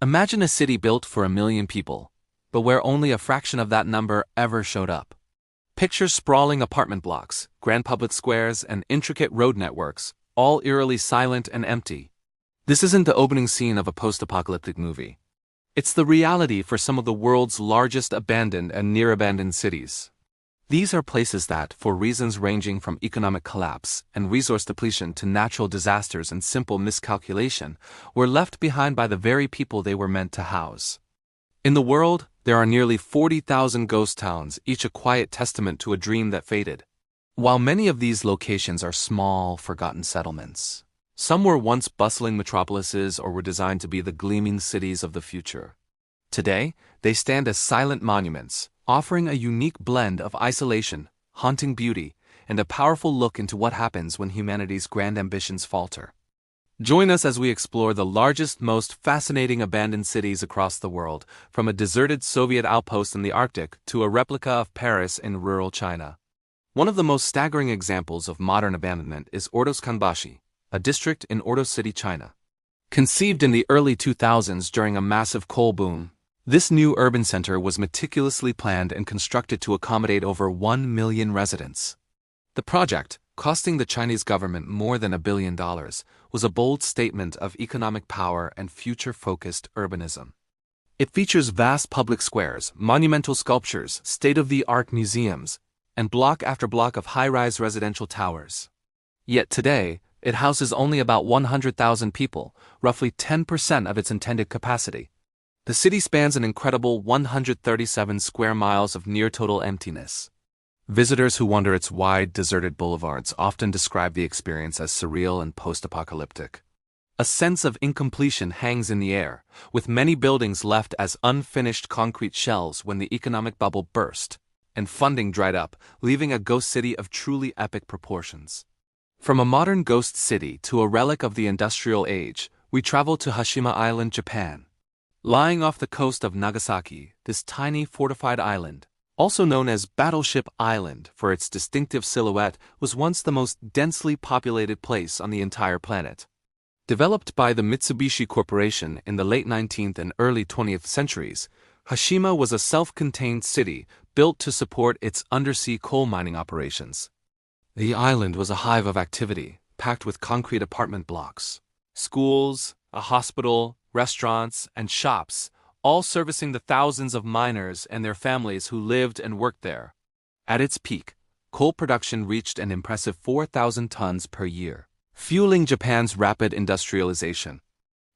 Imagine a city built for 1 million people, but where only a fraction of that number ever showed up. Picture sprawling apartment blocks, grand public squares, and intricate road networks, all eerily silent and empty. This isn't the opening scene of a post-apocalyptic movie. It's the reality for some of the world's largest abandoned and near-abandoned cities. These are places that, for reasons ranging from economic collapse and resource depletion to natural disasters and simple miscalculation, were left behind by the very people they were meant to house. In the world, there are nearly 40,000 ghost towns, each a quiet testament to a dream that faded. While many of these locations are small, forgotten settlements, some were once bustling metropolises or were designed to be the gleaming cities of the future. Today, they stand as silent monuments, offering a unique blend of isolation, haunting beauty, and a powerful look into what happens when humanity's grand ambitions falter. Join us as we explore the largest, most fascinating abandoned cities across the world, from a deserted Soviet outpost in the Arctic to a replica of Paris in rural China. One of the most staggering examples of modern abandonment is Oradour-sur-Glane, a district in Oradour City, China. Conceived in the early 2000s during a massive coal boom, this new urban center was meticulously planned and constructed to accommodate over 1 million residents. The project, costing the Chinese government more than $1 billion, was a bold statement of economic power and future-focused urbanism. It features vast public squares, monumental sculptures, state-of-the-art museums, and block after block of high-rise residential towers. Yet today, it houses only about 100,000 people, roughly 10% of its intended capacity. The city spans an incredible 137 square miles of near-total emptiness. Visitors who wander its wide, deserted boulevards often describe the experience as surreal and post-apocalyptic. A sense of incompletion hangs in the air, with many buildings left as unfinished concrete shells when the economic bubble burst, and funding dried up, leaving a ghost city of truly epic proportions. From a modern ghost city to a relic of the industrial age, we travel to Hashima Island, Japan. Lying off the coast of Nagasaki, this tiny fortified island, also known as Battleship Island for its distinctive silhouette, was once the most densely populated place on the entire planet. Developed by the Mitsubishi Corporation in the late 19th and early 20th centuries, Hashima was a self-contained city built to support its undersea coal mining operations. The island was a hive of activity, packed with concrete apartment blocks, schools, a hospital, restaurants, and shops, all servicing the thousands of miners and their families who lived and worked there. At its peak, coal production reached an impressive 4,000 tons per year, fueling Japan's rapid industrialization.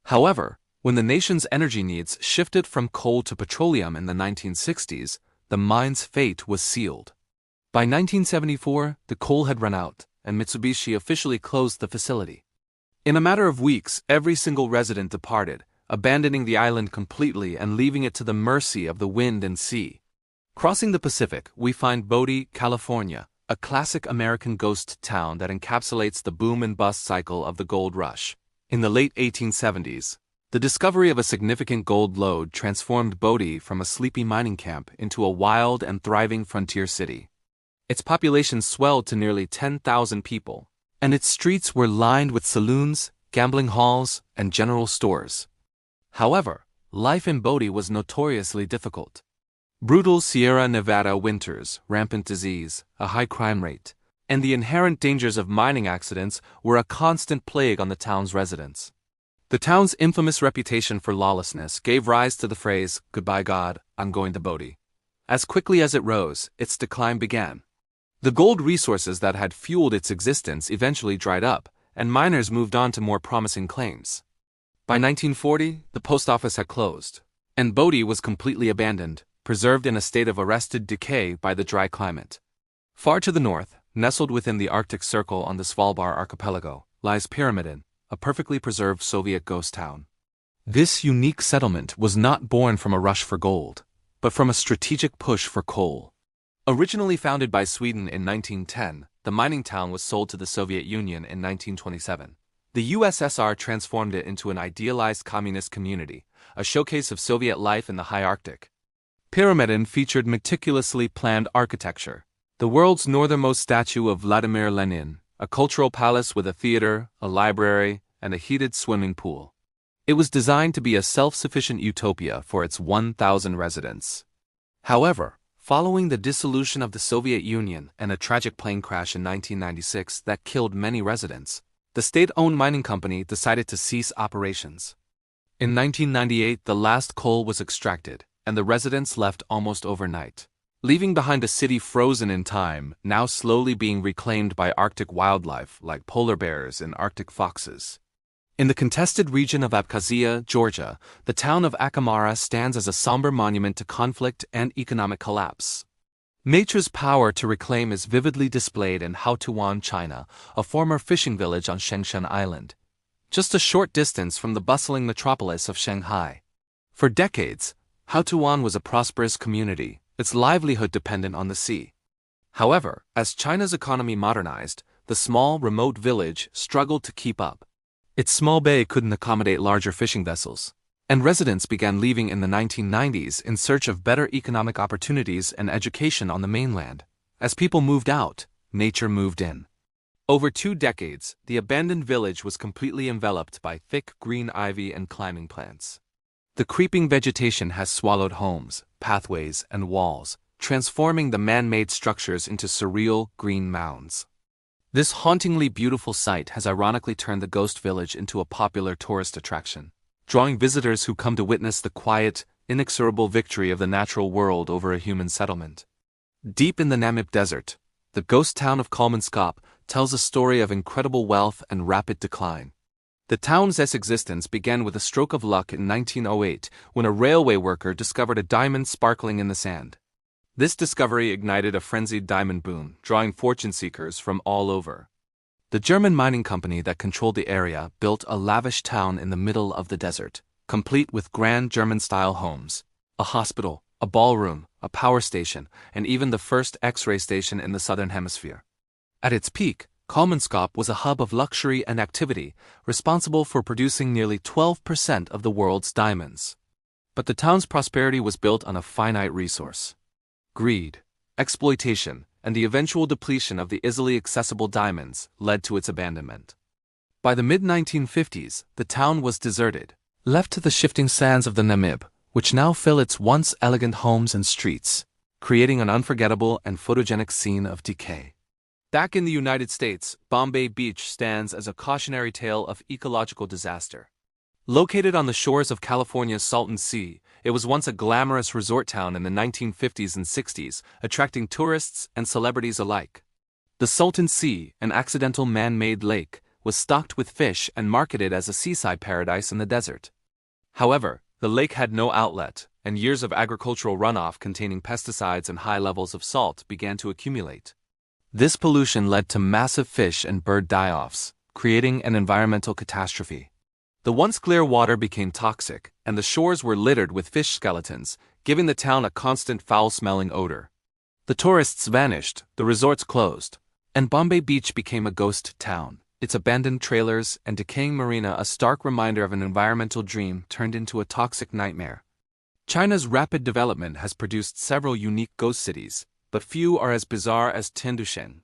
However, when the nation's energy needs shifted from coal to petroleum in the 1960s, the mine's fate was sealed. By 1974, the coal had run out, and Mitsubishi officially closed the facility. In a matter of weeks, every single resident departed, abandoning the island completely and leaving it to the mercy of the wind and sea. Crossing the Pacific, we find Bodie, California, a classic American ghost town that encapsulates the boom and bust cycle of the gold rush. In the late 1870s, the discovery of a significant gold lode transformed Bodie from a sleepy mining camp into a wild and thriving frontier city. Its population swelled to nearly 10,000 people, and its streets were lined with saloons, gambling halls, and general stores. However, life in Bodie was notoriously difficult. Brutal Sierra Nevada winters, rampant disease, a high crime rate, and the inherent dangers of mining accidents were a constant plague on the town's residents. The town's infamous reputation for lawlessness gave rise to the phrase, "Goodbye God, I'm going to Bodie." As quickly as it rose, its decline began. The gold resources that had fueled its existence eventually dried up, and miners moved on to more promising claims. By 1940, the post office had closed, and Bodie was completely abandoned, preserved in a state of arrested decay by the dry climate. Far to the north, nestled within the Arctic Circle on the Svalbard archipelago, lies Pyramiden, a perfectly preserved Soviet ghost town. This unique settlement was not born from a rush for gold, but from a strategic push for coal. Originally founded by Sweden in 1910, the mining town was sold to the Soviet Union in 1927. The USSR transformed it into an idealized communist community, a showcase of Soviet life in the high Arctic. Pyramiden featured meticulously planned architecture, the world's northernmost statue of Vladimir Lenin, a cultural palace with a theater, a library, and a heated swimming pool. It was designed to be a self-sufficient utopia for its 1,000 residents. However, following the dissolution of the Soviet Union and a tragic plane crash in 1996 that killed many residents, the state-owned mining company decided to cease operations. In 1998, the last coal was extracted, and the residents left almost overnight, leaving behind a city frozen in time, now slowly being reclaimed by Arctic wildlife like polar bears and Arctic foxes. In the contested region of Abkhazia, Georgia, the town of Akamara stands as a somber monument to conflict and economic collapse. Nature's power to reclaim is vividly displayed in Haotuan, China, a former fishing village on Shengshan Island, just a short distance from the bustling metropolis of Shanghai. For decades, Haotuan was a prosperous community, its livelihood dependent on the sea. However, as China's economy modernized, the small, remote village struggled to keep up. Its small bay couldn't accommodate larger fishing vessels, and residents began leaving in the 1990s in search of better economic opportunities and education on the mainland. As people moved out, nature moved in. Over 2 decades, the abandoned village was completely enveloped by thick green ivy and climbing plants. The creeping vegetation has swallowed homes, pathways, and walls, transforming the man-made structures into surreal green mounds. This hauntingly beautiful sight has ironically turned the ghost village into a popular tourist attraction, drawing visitors who come to witness the quiet, inexorable victory of the natural world over a human settlement. Deep in the Namib Desert, the ghost town of Kolmanskop tells a story of incredible wealth and rapid decline. The town's existence began with a stroke of luck in 1908 when a railway worker discovered a diamond sparkling in the sand. This discovery ignited a frenzied diamond boom, drawing fortune seekers from all over. The German mining company that controlled the area built a lavish town in the middle of the desert, complete with grand German-style homes, a hospital, a ballroom, a power station, and even the first X-ray station in the southern hemisphere. At its peak, Kolmanskop was a hub of luxury and activity, responsible for producing nearly 12% of the world's diamonds. But the town's prosperity was built on a finite resource. Greed, exploitation, and the eventual depletion of the easily accessible diamonds led to its abandonment. By the mid-1950s, the town was deserted, left to the shifting sands of the Namib, which now fill its once elegant homes and streets, creating an unforgettable and photogenic scene of decay. Back in the United States, Bombay Beach stands as a cautionary tale of ecological disaster. Located on the shores of California's Salton Sea, it was once a glamorous resort town in the 1950s and 60s, attracting tourists and celebrities alike. The Salton Sea, an accidental man-made lake, was stocked with fish and marketed as a seaside paradise in the desert. However, the lake had no outlet, and years of agricultural runoff containing pesticides and high levels of salt began to accumulate. This pollution led to massive fish and bird die-offs, creating an environmental catastrophe. The once clear water became toxic, and the shores were littered with fish skeletons, giving the town a constant foul-smelling odor. The tourists vanished, the resorts closed, and Bombay Beach became a ghost town, its abandoned trailers and decaying marina a stark reminder of an environmental dream turned into a toxic nightmare. China's rapid development has produced several unique ghost cities, but few are as bizarre as Tendushen.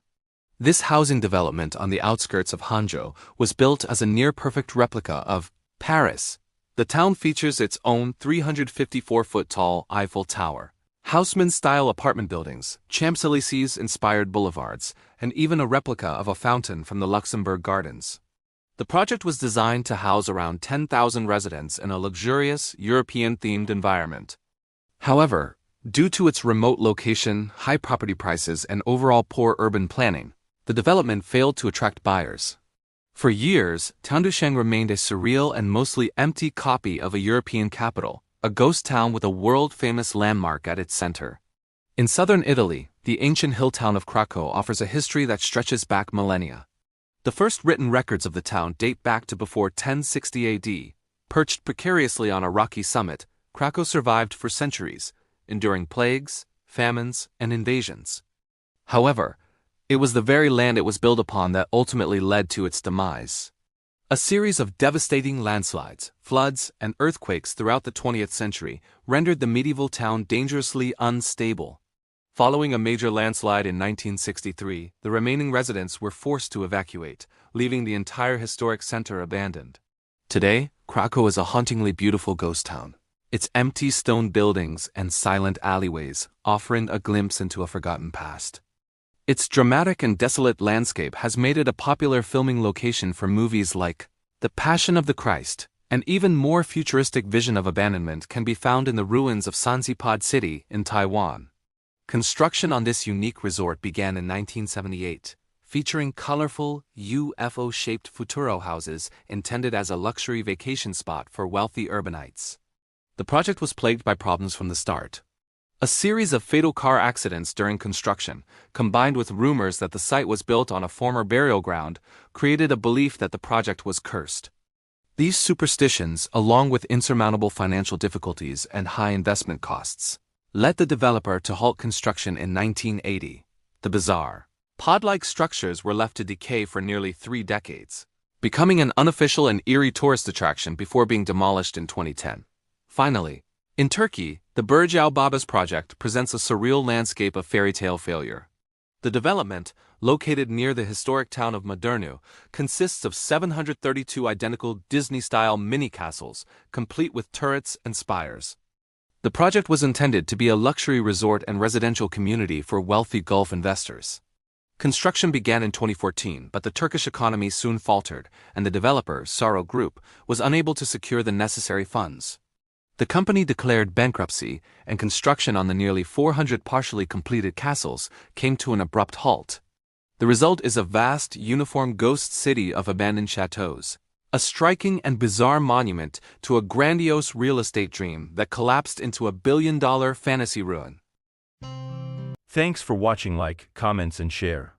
This housing development on the outskirts of Hangzhou was built as a near-perfect replica of Paris. The town features its own 354-foot-tall Eiffel Tower, Haussmann-style apartment buildings, Champs-Élysées-inspired boulevards, and even a replica of a fountain from the Luxembourg Gardens. The project was designed to house around 10,000 residents in a luxurious, European-themed environment. However, due to its remote location, high property prices, and overall poor urban planning, the development failed to attract buyers. For years, Tendushen remained a surreal and mostly empty copy of a European capital, a ghost town with a world-famous landmark at its center. In southern Italy, the ancient hill town of Craco offers a history that stretches back millennia. The first written records of the town date back to before 1060 AD. Perched precariously on a rocky summit, Craco survived for centuries, enduring plagues, famines, and invasions. However, it was the very land it was built upon that ultimately led to its demise. A series of devastating landslides, floods, and earthquakes throughout the 20th century rendered the medieval town dangerously unstable. Following a major landslide in 1963, the remaining residents were forced to evacuate, leaving the entire historic center abandoned. Today, Craco is a hauntingly beautiful ghost town. Its empty stone buildings and silent alleyways offering a glimpse into a forgotten past. Its dramatic and desolate landscape has made it a popular filming location for movies like The Passion of the Christ. An even more futuristic vision of abandonment can be found in the ruins of Sanxipad City in Taiwan. Construction on this unique resort began in 1978, featuring colorful, UFO-shaped futuro houses intended as a luxury vacation spot for wealthy urbanites. The project was plagued by problems from the start. A series of fatal car accidents during construction, combined with rumors that the site was built on a former burial ground, created a belief that the project was cursed. These superstitions, along with insurmountable financial difficulties and high investment costs, led the developer to halt construction in 1980. The bizarre, pod-like structures were left to decay for nearly 3 decades, becoming an unofficial and eerie tourist attraction before being demolished in 2010. Finally, in Turkey, the Burj Al Babas project presents a surreal landscape of fairy tale failure. The development, located near the historic town of Modernu, consists of 732 identical Disney-style mini-castles, complete with turrets and spires. The project was intended to be a luxury resort and residential community for wealthy Gulf investors. Construction began in 2014, but the Turkish economy soon faltered, and the developer, Saro Group, was unable to secure the necessary funds. The company declared bankruptcy, and construction on the nearly 400 partially completed castles came to an abrupt halt. The result is a vast, uniform ghost city of abandoned chateaus, a striking and bizarre monument to a grandiose real estate dream that collapsed into a billion-dollar fantasy ruin. Thanks for watching. Like, comments and share.